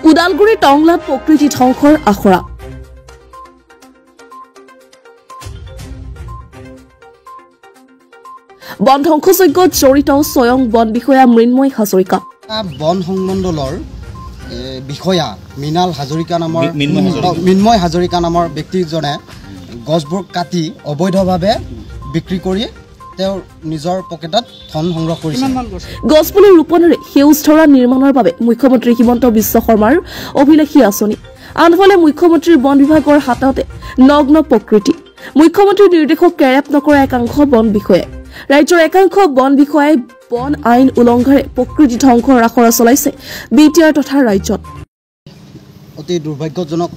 ওদালগুৰি টংলাত প্ৰকৃতি ধ্বংসৰ আখৰা বন ধ্বংসযজ্ঞত জড়িত স্বয়ং বন বিষয়া মৃন্ময় হাজৰিকা বন সংমণ্ডলৰ বিষয়া মৃণাল হাজৰিকা নামৰ মৃন্ময় হাজৰিকা নামৰ ব্যক্তিজনে গছবোৰ কাটি অবৈধভাৱে বিক্ৰী কৰি তেওঁৰ নিজৰ পকেটত ধন সংগ্ৰহ কৰিছে গছপুলি ৰোপণেৰে সেউজ ধৰা নিৰ্মাণৰ বাবে মুখ্যমন্ত্ৰী হিমন্ত বিশ্ব শৰ্মাৰ অভিলাষী আঁচনি আনফালে মুখ্যমন্ত্ৰীৰ বন বিভাগৰ হাততে নগ্ন প্ৰকৃতি মুখ্যমন্ত্ৰীৰ নিৰ্দেশক কেৰেপ নকৰা একাংশ বন বিষয়াই ৰাজ্যৰ একাংশ বন বিষয়াই বন আইন উলংঘাৰে প্ৰকৃতি ধ্বংসৰ আখৰা চলাইছে বিটিআৰ তথা ৰাজ্যত অতি দুৰ্ভাগ্যজনক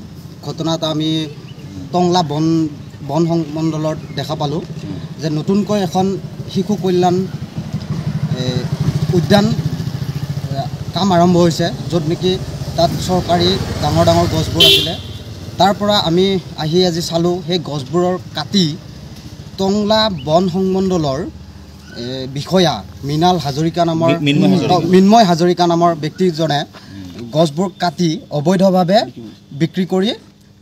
ঘটনা এটা আমি টংলা বন সংমণ্ডলত দেখা পালোঁ যে নতুনকৈ এখন শিশু কল্যাণ উদ্যান কাম আৰম্ভ হৈছে য'ত নেকি তাত চৰকাৰী ডাঙৰ ডাঙৰ গছবোৰ আছিলে তাৰ পৰা আমি আহি আজি চালোঁ সেই গছবোৰৰ কাটি টংলা বন সংমণ্ডলৰ বিষয়া মৃণাল হাজৰিকা নামৰ মৃন্ময় হাজৰিকা নামৰ ব্যক্তিজনে গছবোৰ কাটি অবৈধভাৱে বিক্ৰী কৰি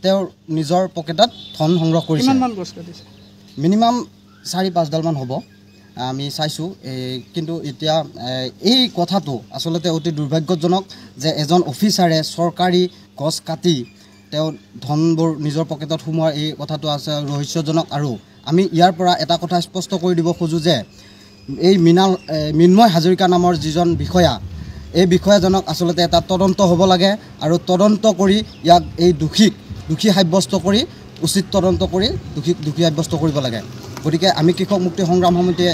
তেওঁৰ নিজৰ পকেটত ধন সংগ্ৰহ কৰিছে মিনিমাম 4-5ডালমান হ'ব আমি চাইছোঁ কিন্তু এতিয়া এই কথাটো আচলতে অতি দুৰ্ভাগ্যজনক যে এজন অফিচাৰে চৰকাৰী গছ কাটি তেওঁ ধনবোৰ নিজৰ পকেটত সোমোৱাৰ এই কথাটো আছে ৰহস্যজনক আৰু আমি ইয়াৰ পৰা এটা কথা স্পষ্ট কৰি দিব খোজোঁ যে এই মৃন্ময় হাজৰিকা নামৰ যিজন বিষয়া এই বিষয়াজনক আচলতে এটা তদন্ত হ'ব লাগে আৰু তদন্ত কৰি ইয়াক এই দোষী সাব্যস্ত কৰি উচিত তদন্ত কৰি দোষী সাব্যস্ত কৰিব লাগে গতিকে আমি কৃষক মুক্তি সংগ্ৰাম সমিতিয়ে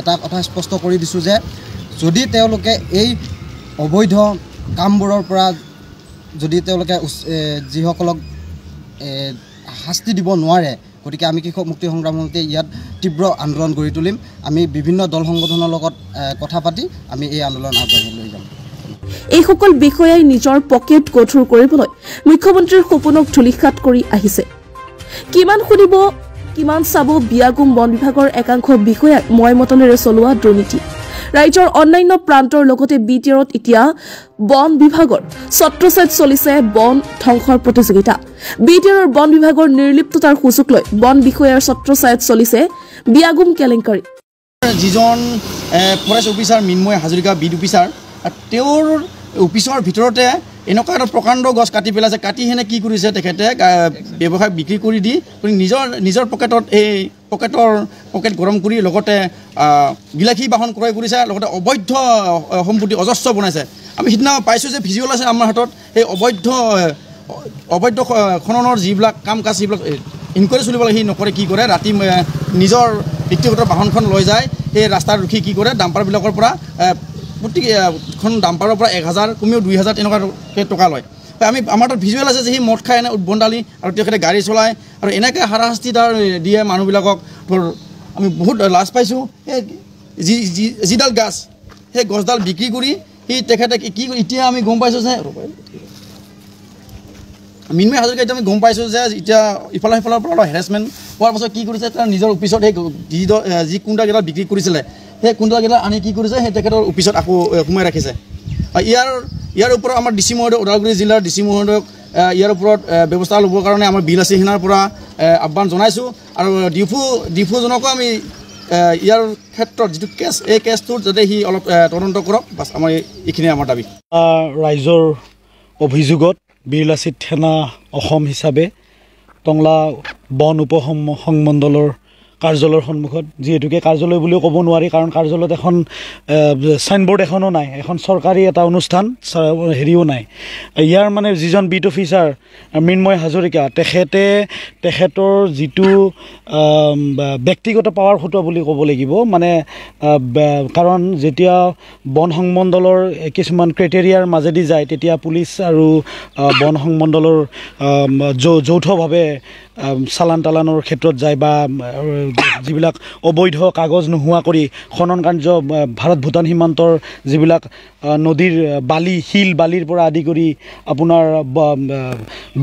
এটা কথা স্পষ্ট কৰি দিছোঁ যে যদি তেওঁলোকে এই অবৈধ কামবোৰৰ পৰা যদি তেওঁলোকে যিসকলক শাস্তি দিব নোৱাৰে গতিকে আমি কৃষক মুক্তি সংগ্ৰাম সমিতিয়ে ইয়াত তীব্ৰ আন্দোলন গঢ়ি তুলিম আমি বিভিন্ন দল সংগঠনৰ লগত কথা পাতি আমি এই আন্দোলন আগবঢ়াই লৈ যাম এইসকল বিষয়াই নিজৰ পকেট গধুৰ কৰিবলৈ মুখ্যমন্ত্ৰীৰ সপোনক ধূলিসাৎ কৰি আহিছে কিমান শুনিব কিমান চাব বিয়াগুম বন বিভাগৰ একাংশ বিষয়াই ময়মতনেৰে চলোৱা দুৰ্নীতি ৰাজ্যৰ অন্যান্য প্ৰান্তৰ লগতে বিটিআৰত এতিয়া বন বিভাগৰ ছত্ৰছায়াত চলিছে বন ধ্বংসৰ প্ৰতিযোগিতা বিটিআৰৰ বন বিভাগৰ নিৰ্লিপ্ততাৰ সুযোগ লৈ বন বিষয়াৰ ছত্ৰছায়াত চলিছে বিয়াগুম কেলেংকাৰী যিজন forest officer Mrinmoy Hazarika beat officer তেওঁৰ অফিচৰ ভিতৰতে এনেকুৱা এটা প্ৰকাণ্ড গছ কাটি পেলাইছে কাটি হেনে কি কৰিছে তেখেতে ব্যৱসায় বিক্ৰী কৰি দি নিজৰ পকেটত এই পকেট গৰম কৰি লগতে বিলাসী বাহন ক্ৰয় কৰিছে লগতে অবৈধ সম্পত্তি অজস্ৰ বনাইছে আমি সিদিনা পাইছোঁ যে ভিজুৱেল আছে আমাৰ হাতত সেই অবৈধ খননৰ যিবিলাক কাম কাজ সেইবিলাক ইনকুৱাৰী চলিব লাগে সি নকৰে কি কৰে ৰাতি নিজৰ ব্যক্তিগত বাহনখন লৈ যায় সেই ৰাস্তাত ৰখি কি কৰে ডাম্পাৰবিলাকৰ পৰা প্ৰত্যেকখন ডাম্পাৰৰ পৰা 1000 কমেও 2000 তেনেকুৱা টকা লয় আমাৰ তাত ভিজুৱেল আছে যে সি মদ খাই এনে উদ্বন্দালি আৰু তেখেতে গাড়ী চলায় আৰু এনেকৈ হাৰাশাস্তি তাৰ দিয়ে মানুহবিলাকক ধৰ আমি বহুত লাজ পাইছোঁ সেই যিডাল গাছ সেই গছডাল বিক্ৰী কৰি সি তেখেতে কি এতিয়া আমি গম পাইছোঁ যে মৃন্ময় হাজৰিকা এতিয়া আমি গম পাইছোঁ যে এতিয়া ইফালে সিফালৰ পৰা অলপ হেৰেছমেণ্ট হোৱাৰ পাছত কি কৰিছে তাৰ নিজৰ অফিচত সেই যি কুণ্টালকেইটা বিক্ৰী কৰিছিলে সেই কুণ্টালকেইটা আনি কি কৰিছে সেই তেখেতৰ অফিচত আকৌ সোমাই ৰাখিছে ইয়াৰ ওপৰত আমাৰ ডিচি মহোদয় ওদালগুৰি জিলাৰ ডিচি মহোদয়ক ইয়াৰ ওপৰত ব্যৱস্থা ল'বৰ কাৰণে আমাৰ বিল আছে সেনাৰ পৰা আহ্বান জনাইছোঁ আৰু ডিফুজনকো আমি ইয়াৰ ক্ষেত্ৰত যিটো কেছ এই কেছটোত যাতে সি অলপ তদন্ত কৰক বাছ আমাৰ এইখিনিয়ে আমাৰ দাবী ৰাইজৰ অভিযোগত বীৰলাচিত সেনা অসম হিচাপে টংলা বন সংমণ্ডলৰ কাৰ্যালয়ৰ সন্মুখত যিহেতুকে কাৰ্যালয় বুলিও ক'ব নোৱাৰি কাৰণ কাৰ্যালয়ত এখন চাইনবোৰ্ড এখনো নাই এখন চৰকাৰী এটা অনুষ্ঠান হেৰিও নাই ইয়াৰ মানে যিজন বিট অফিচাৰ মৃন্ময় হাজৰিকা তেখেতৰ যিটো ব্যক্তিগত পাৱাৰ ফুটোৱা বুলি ক'ব লাগিব মানে কাৰণ যেতিয়া বন সংমণ্ডলৰ কিছুমান ক্ৰাইটেৰিয়াৰ মাজেদি যায় তেতিয়া পুলিচ আৰু বন সংমণ্ডলৰ যৌথভাৱে চালানৰ ক্ষেত্ৰত যায় বা যিবিলাক অবৈধ কাগজ নোহোৱা কৰি খনন কাৰ্য ভাৰত ভূটান সীমান্তৰ যিবিলাক নদীৰ বালি শিল বালিৰ পৰা আদি কৰি আপোনাৰ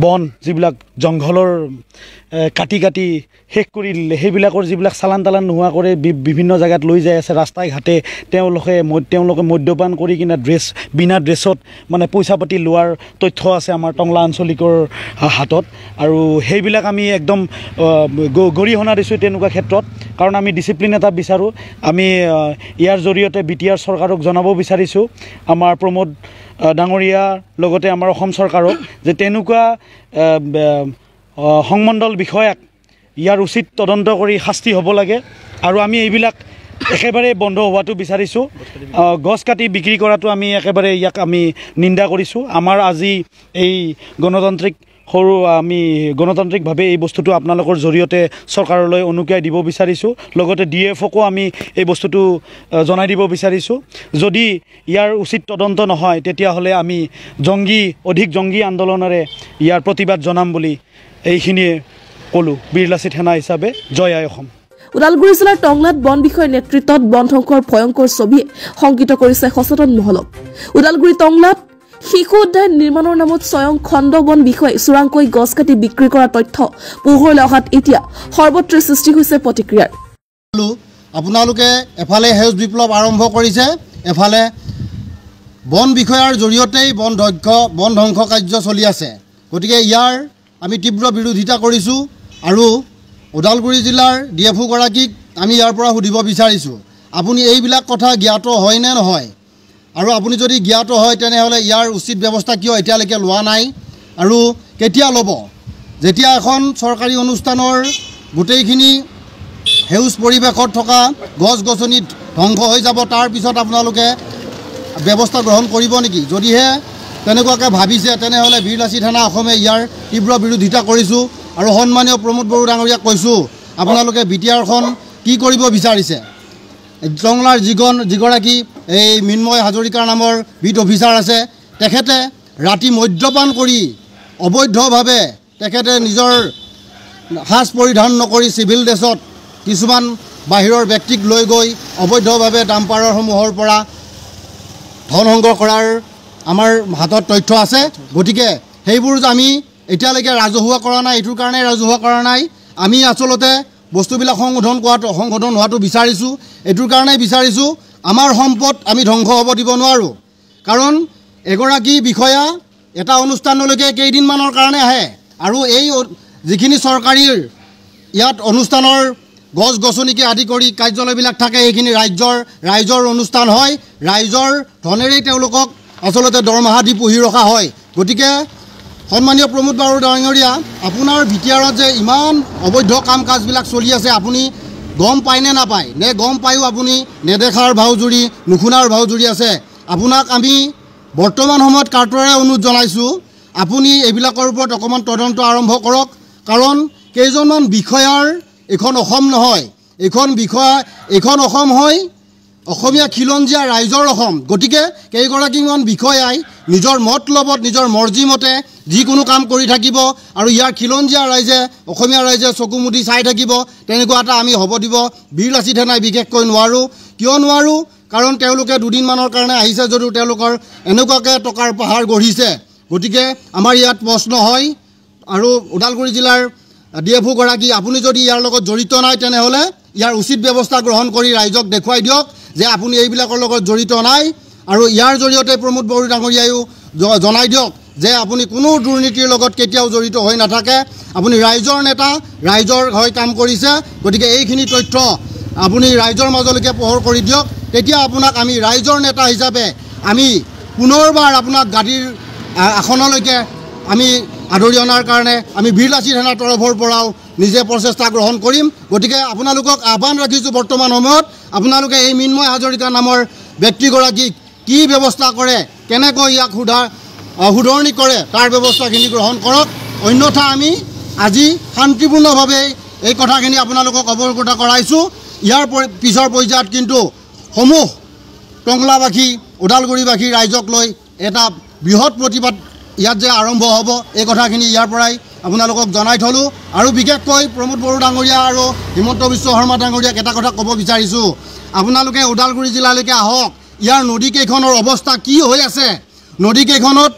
বন যিবিলাক জংঘলৰ কাটি কাটি শেষ কৰি সেইবিলাকৰ যিবিলাক চালান তালান নোহোৱা কৰি বিভিন্ন জেগাত লৈ যাই আছে ৰাস্তাই ঘাটে তেওঁলোকে মদ্যপান কৰি কিনে বিনা ড্ৰেছত মানে পইচা পাতি লোৱাৰ তথ্য আছে আমাৰ টংলা আঞ্চলিকৰ হাতত আৰু সেইবিলাক আমি একদম গৰিহণা দিছোঁ তেনেকুৱা ক্ষেত্ৰত কাৰণ আমি ডিচিপ্লিন এটা বিচাৰোঁ আমি ইয়াৰ জৰিয়তে BTR চৰকাৰক জনাব বিচাৰিছোঁ আমাৰ প্ৰমোদ ডাঙৰীয়াৰ লগতে আমাৰ অসম চৰকাৰক যে তেনেকুৱা সংমণ্ডল বিষয়াক ইয়াৰ উচিত তদন্ত কৰি শাস্তি হ'ব লাগে আৰু আমি এইবিলাক একেবাৰে বন্ধ হোৱাটো বিচাৰিছোঁ গছ কাটি বিক্ৰী কৰাটো আমি একেবাৰে ইয়াক আমি নিন্দা কৰিছোঁ আমাৰ আজি এই গণতান্ত্ৰিকভাৱে এই বস্তুটো আপোনালোকৰ জৰিয়তে চৰকাৰলৈ অনুকিয়াই দিব বিচাৰিছোঁ লগতে DFকো আমি এই বস্তুটো জনাই দিব বিচাৰিছোঁ যদি ইয়াৰ উচিত তদন্ত নহয় তেতিয়াহ'লে আমি অধিক জংগী আন্দোলনেৰে ইয়াৰ প্ৰতিবাদ জনাম বুলি এইখিনিয়ে ক'লোঁ বীৰলাচিত সেনা হিচাপে জয় আই অসম ওদালগুৰি জিলাৰ টংলাত বন বিষয়াৰ নেতৃত্বত বন ধ্বংসৰ ভয়ংকৰ ছবিয়ে শংকিত কৰিছে সচেতন মহলক ওদালগুৰি টংলাত শিশু উদ্যান নিৰ্মাণৰ নামত স্বয়ং খণ্ড বন বিষয়াই চোৰাংকৈ গছ কাটি বিক্ৰী কৰা তথ্য পোহৰলৈ অহাত এতিয়া সৰ্বত্ৰ সৃষ্টি হৈছে প্ৰতিক্ৰিয়াৰ আপোনালোকে এফালে সেউজ বিপ্লৱ আৰম্ভ কৰিছে এফালে বন বিষয়াৰ জৰিয়তেই বন ধ্বংস কাৰ্য চলি আছে গতিকে ইয়াৰ আমি তীব্ৰ বিৰোধিতা কৰিছোঁ আৰু ওদালগুৰি জিলাৰ DFO গৰাকীক আমি ইয়াৰ পৰা সুধিব বিচাৰিছোঁ আপুনি এইবিলাক কথা জ্ঞাত হয় নে নহয় আৰু আপুনি যদি জ্ঞাত হয় তেনেহ'লে ইয়াৰ উচিত ব্যৱস্থা কিয় এতিয়ালৈকে লোৱা নাই আৰু কেতিয়া ল'ব যেতিয়া এখন চৰকাৰী অনুষ্ঠানৰ গোটেইখিনি সেউজ পৰিৱেশত থকা গছ গছনিত ধ্বংস হৈ যাব তাৰ পিছত আপোনালোকে ব্যৱস্থা গ্ৰহণ কৰিব নেকি যদিহে তেনেকুৱাকৈ ভাবিছে তেনেহ'লে বীৰলাচিত সেনা অসমে ইয়াৰ তীব্ৰ বিৰোধিতা কৰিছোঁ আৰু সন্মানীয় প্ৰমোদ বড়ো ডাঙৰীয়াক কৈছোঁ আপোনালোকে BTRখন কি কৰিব বিচাৰিছে টংলাৰ যিগৰাকী এই মিন্ময় হাজৰিকাৰ নামৰ বিট অফিচাৰ আছে তেখেতে ৰাতি মদ্যপান কৰি অবৈধভাৱে তেখেতে নিজৰ সাজ পৰিধান নকৰি চিভিল ড্ৰেছত কিছুমান বাহিৰৰ ব্যক্তিক লৈ গৈ অবৈধভাৱে ডাম্পাৰসমূহৰ পৰা ধন সংগ্ৰহ কৰাৰ আমাৰ হাতত তথ্য আছে গতিকে সেইবোৰ আমি এতিয়ালৈকে ৰাজহুৱা কৰা নাই এইটোৰ কাৰণে ৰাজহুৱা কৰা নাই আমি আচলতে বস্তুবিলাক সংশোধন হোৱাটো বিচাৰিছোঁ এইটোৰ কাৰণে বিচাৰিছোঁ আমাৰ সম্পদ আমি ধ্বংস হ'ব দিব নোৱাৰোঁ কাৰণ এগৰাকী বিষয়া এটা অনুষ্ঠানলৈকে কেইদিনমানৰ কাৰণে আহে আৰু এই যিখিনি চৰকাৰীৰ ইয়াত অনুষ্ঠানৰ গছ গছনিকে আদি কৰি কাৰ্যালয়বিলাক থাকে এইখিনি ৰাইজৰ অনুষ্ঠান হয় ৰাইজৰ ধনেৰেই তেওঁলোকক আচলতে দৰমহা দি পুহি ৰখা হয় গতিকে সন্মানীয় প্ৰমোদ বড়ো ডাঙৰীয়া আপোনাৰ BTRত যে ইমান অবৈধ কাম কাজবিলাক চলি আছে আপুনি গম পায় নে নাপায় নে গম পায়ো আপুনি নেদেখাৰ ভাওজুৰি নুশুনাৰ ভাওজুৰি আছে আপোনাক আমি বৰ্তমান সময়ত কাৰ্টৰে অনুৰোধ জনাইছোঁ আপুনি এইবিলাকৰ ওপৰত অকণমান তদন্ত আৰম্ভ কৰক কাৰণ কেইজনমান বিষয়াৰ এখন অসম নহয় এইখন অসম হয় অসমীয়া খিলঞ্জীয়া ৰাইজৰ অসম গতিকে কেইগৰাকীমান বিষয়াই নিজৰ মতলবত নিজৰ মৰ্জিমতে যিকোনো কাম কৰি থাকিব আৰু ইয়াৰ খিলঞ্জীয়া ৰাইজে অসমীয়া ৰাইজে চকু মুদি চাই থাকিব তেনেকুৱা এটা আমি হ'ব দিব বীৰলাচিত সেনাই বিশেষকৈ নোৱাৰোঁ কিয় নোৱাৰোঁ কাৰণ তেওঁলোকে দুদিনমানৰ কাৰণে আহিছে যদিও তেওঁলোকৰ এনেকুৱাকৈ টকাৰ পাহাৰ গঢ়িছে গতিকে আমাৰ ইয়াত প্ৰশ্ন হয় আৰু ওদালগুৰি জিলাৰ DFO গৰাকী আপুনি যদি ইয়াৰ লগত জড়িত নাই তেনেহ'লে ইয়াৰ উচিত ব্যৱস্থা গ্ৰহণ কৰি ৰাইজক দেখুৱাই দিয়ক যে আপুনি এইবিলাকৰ লগত জড়িত নাই আৰু ইয়াৰ জৰিয়তে প্ৰমোদ বড়ো ডাঙৰীয়ায়ো জনাই দিয়ক যে আপুনি কোনো দুৰ্নীতিৰ লগত কেতিয়াও জড়িত হৈ নাথাকে আপুনি ৰাইজৰ নেতা ৰাইজৰ হৈ কাম কৰিছে গতিকে এইখিনি তথ্য আপুনি ৰাইজৰ মাজলৈকে পোহৰ কৰি দিয়ক তেতিয়া আপোনাক আমি ৰাইজৰ নেতা হিচাপে আমি পুনৰবাৰ আপোনাক গাদীৰ আসনলৈকে আমি আদৰি অনাৰ কাৰণে আমি বীৰলাচিত সেনাৰ তৰফৰ পৰাও নিজে প্ৰচেষ্টা গ্ৰহণ কৰিম গতিকে আপোনালোকক আহ্বান ৰাখিছোঁ বৰ্তমান সময়ত আপোনালোকে এই মিন্ময় হাজৰিকা নামৰ ব্যক্তিগৰাকীক কি ব্যৱস্থা কৰে কেনেকৈ ইয়াক শুধৰণি কৰে তাৰ ব্যৱস্থাখিনি গ্ৰহণ কৰক অন্যথা আমি আজি শান্তিপূৰ্ণভাৱে এই কথাখিনি আপোনালোকক অৱগত কৰাইছোঁ ইয়াৰ পিছৰ পৰ্যায়ত কিন্তু সমূহ টংলাবাসী ওদালগুৰিবাসী ৰাইজক লৈ এটা বৃহৎ প্ৰতিবাদ ইয়াত যে আৰম্ভ হ'ব এই কথাখিনি ইয়াৰ পৰাই আপোনালোকক জনাই থলোঁ আৰু বিশেষকৈ প্ৰমোদ বড়ো ডাঙৰীয়া আৰু হিমন্ত বিশ্ব শৰ্মা ডাঙৰীয়াক এটা কথা ক'ব বিচাৰিছোঁ আপোনালোকে ওদালগুৰি জিলালৈকে আহক ইয়াৰ নদীকেইখনৰ অৱস্থা কি হৈ আছে নদীকেইখনত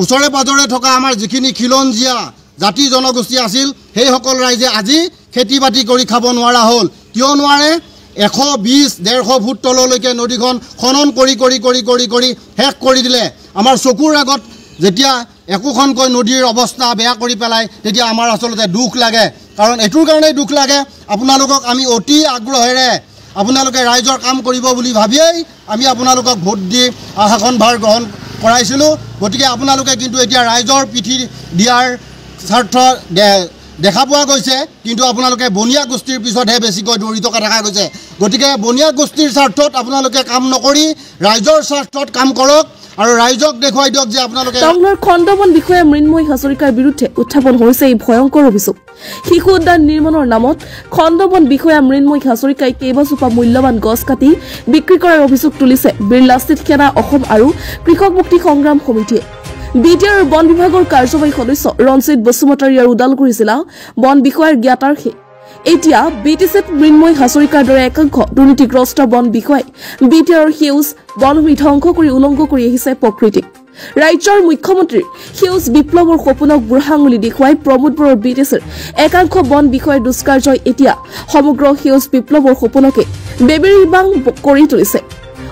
ওচৰে পাজৰে থকা আমাৰ যিখিনি খিলঞ্জীয়া জাতি জনগোষ্ঠী আছিল সেইসকল ৰাইজে আজি খেতি বাতি কৰি খাব নোৱাৰা হ'ল কিয় নোৱাৰে 120-150 ফুট তললৈকে নদীখন খনন কৰি শেষ কৰি দিলে আমাৰ চকুৰ আগত যেতিয়া একোখনকৈ নদীৰ অৱস্থা বেয়া কৰি পেলাই তেতিয়া আমাৰ আচলতে দুখ লাগে কাৰণ এটোৰ কাৰণেই দুখ লাগে আপোনালোকক আমি অতি আগ্ৰহেৰে আপোনালোকে ৰাইজৰ কাম কৰিব বুলি ভাবিয়েই আমি আপোনালোকক ভোট দি শাসনভাৰ গ্ৰহণ কৰাইছিলোঁ গতিকে আপোনালোকে কিন্তু এতিয়া ৰাইজৰ পিঠি দিয়াৰ স্বাৰ্থ দেখা পোৱা গৈছে কিন্তু আপোনালোকে বনিয়া গোষ্ঠীৰ পিছতহে বেছিকৈ দৌৰি থকা দেখা গৈছে গতিকে বনিয়া গোষ্ঠীৰ স্বাৰ্থত আপোনালোকে কাম নকৰি ৰাইজৰ স্বাৰ্থত কাম কৰক আৰু ৰাইজক দেখুৱাই দিয়ক যে আপোনালোকে টংলাৰ খণ্ডবন বিষয়া মৃন্ময় হাজৰিকাৰ বিৰুদ্ধে উত্থাপন হৈছে এই ভয়ংকৰ অভিযোগ শিশু উদ্যান নিৰ্মাণৰ নামত খণ্ডবন বিষয়া মৃন্ময় হাজৰিকাই কেইবাজোপা মূল্যৱান গছ কাটি বিক্ৰী কৰাৰ অভিযোগ তুলিছে বিৰলাস্থিত সেনা অসম আৰু কৃষক মুক্তি সংগ্ৰাম সমিতিয়ে বিটিআৰ বন বিভাগৰ কাৰ্যবাহী সদস্য ৰঞ্জিত বসুমতাৰীয়াৰ ওদালগুৰি জিলা বন বিষয়াৰ জ্ঞাতাৰ্থে এতিয়া বিটিচিত মৃন্ময় হাজৰিকাৰ দৰে একাংশ দুৰ্নীতিগ্ৰস্ত বন বিষয়াই বিটিআৰৰ সেউজ বনভূমি ধ্বংস কৰি উলংঘ কৰি আহিছে প্ৰকৃতিক ৰাজ্যৰ মুখ্যমন্ত্ৰীৰ সেউজ বিপ্লৱৰ সপোনক বুঢ়াঙুলি দেখুৱাই প্ৰমোদ বড়োৰ বিটিচিৰ একাংশ বন বিষয়াৰ দুষ্কাৰ্যই এতিয়া সমগ্ৰ সেউজ বিপ্লৱৰ সপোনকে বেবেৰিবাং কৰি তুলিছে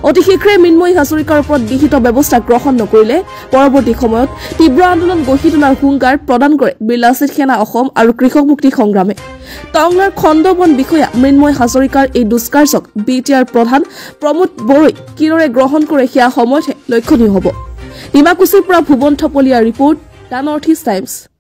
অতি শীঘ্ৰে মৃন্ময় হাজৰিকাৰ ওপৰত বিহিত ব্যৱস্থা গ্ৰহণ নকৰিলে পৰৱৰ্তী সময়ত তীব্ৰ আন্দোলন গঢ়ি তোলাৰ হুংকাৰ প্ৰদান কৰে বিৰলাস্থিত সেনা অসম আৰু কৃষক মুক্তি সংগ্ৰামে টংলাৰ খণ্ডবন বিষয়া মৃন্ময় হাজৰিকাৰ এই দুষ্কাৰ্যক বিটিআৰ প্ৰধান প্ৰমোদ বড়োই কিদৰে গ্ৰহণ কৰে সেয়া সময়তহে লক্ষণীয় হ'ব ডিমাকুছিৰ পৰা ভুৱন থপলীয়াৰ report the North East times